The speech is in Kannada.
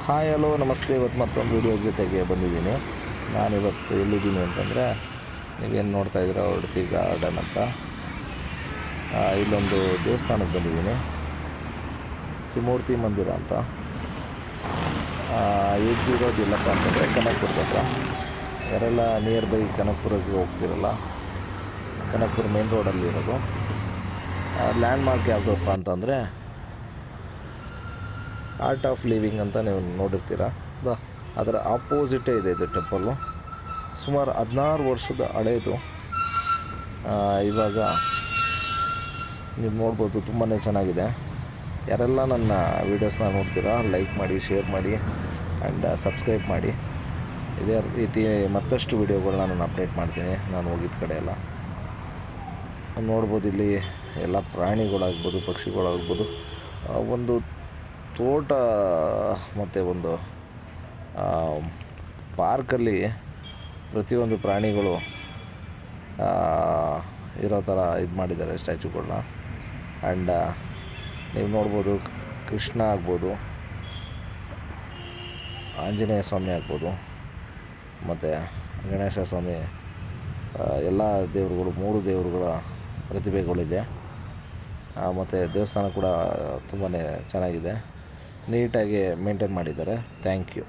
ಹಾಯ್ ಹಲೋ ನಮಸ್ತೆ. ಇವತ್ತು ಮತ್ತೊಂದು ವೀಡಿಯೋ ಜೊತೆಗೆ ಬಂದಿದ್ದೀನಿ. ನಾನಿವತ್ತು ಎಲ್ಲಿದ್ದೀನಿ ಅಂತಂದರೆ, ನೀವೇನು ನೋಡ್ತಾ ಇದ್ದೀರ ಉಡುಪಿ ಗಾರ್ಡನ್ ಅಂತ. ಇಲ್ಲೊಂದು ದೇವಸ್ಥಾನಕ್ಕೆ ಬಂದಿದ್ದೀನಿ, ತ್ರಿಮೂರ್ತಿ ಮಂದಿರ ಅಂತ. ಇದಿರೋದಿಲ್ಲಪ್ಪ ಅಂತಂದರೆ ಕನಕಪುರದ ಹತ್ರ. ಯಾರೆಲ್ಲ ನಿಯರ್ ಬೈ ಕನಕಪುರಕ್ಕೆ ಹೋಗ್ತಿರಲ್ಲ, ಕನಕಪುರ ಮೇನ್ ರೋಡಲ್ಲಿರೋದು. ಲ್ಯಾಂಡ್ ಮಾರ್ಕ್ ಯಾವುದಪ್ಪ ಅಂತಂದರೆ ಆರ್ಟ್ ಆಫ್ ಲಿವಿಂಗ್ ಅಂತ ನೀವು ನೋಡಿರ್ತೀರ. ಅದರ ಆಪೋಸಿಟೇ ಇದೆ ಇದು ಟೆಂಪಲ್ಲು. ಸುಮಾರು 16 ವರ್ಷದ ಹಳೇದು. ಇವಾಗ ನೀವು ನೋಡ್ಬೋದು, ತುಂಬಾ ಚೆನ್ನಾಗಿದೆ. ಯಾರೆಲ್ಲ ನನ್ನ ವೀಡಿಯೋಸ್ನ ನೋಡ್ತೀರಾ, ಲೈಕ್ ಮಾಡಿ, ಶೇರ್ ಮಾಡಿ ಆ್ಯಂಡ್ ಸಬ್ಸ್ಕ್ರೈಬ್ ಮಾಡಿ. ಇದೇ ರೀತಿ ಮತ್ತಷ್ಟು ವೀಡಿಯೋಗಳನ್ನ ನಾನು ಅಪ್ಡೇಟ್ ಮಾಡ್ತೀನಿ ನಾನು ಹೋಗಿದ್ದ ಕಡೆ ಎಲ್ಲ. ನೋಡ್ಬೋದು, ಇಲ್ಲಿ ಎಲ್ಲ ಪ್ರಾಣಿಗಳಾಗ್ಬೋದು, ಪಕ್ಷಿಗಳಾಗ್ಬೋದು. ಒಂದು ತೋಟ ಮತ್ತು ಒಂದು ಪಾರ್ಕಲ್ಲಿ ಪ್ರತಿಯೊಂದು ಪ್ರಾಣಿಗಳು ಇರೋ ಥರ ಇದು ಮಾಡಿದ್ದಾರೆ ಸ್ಟ್ಯಾಚ್ಯೂಗಳನ್ನ. ಆ್ಯಂಡ್ ನೀವು ನೋಡ್ಬೋದು, ಕೃಷ್ಣ ಆಗ್ಬೋದು, ಆಂಜನೇಯ ಸ್ವಾಮಿ ಆಗ್ಬೋದು, ಮತ್ತು ಗಣೇಶ ಸ್ವಾಮಿ, ಎಲ್ಲ ದೇವರುಗಳು, 3 ದೇವರುಗಳ ಪ್ರತಿಭೆಗಳಿದೆ. ಮತ್ತು ದೇವಸ್ಥಾನ ಕೂಡ ತುಂಬಾ ಚೆನ್ನಾಗಿದೆ, ನೀಟಾಗಿ ಮೇಂಟೈನ್ ಮಾಡಿದ್ದಾರೆ. Thank you.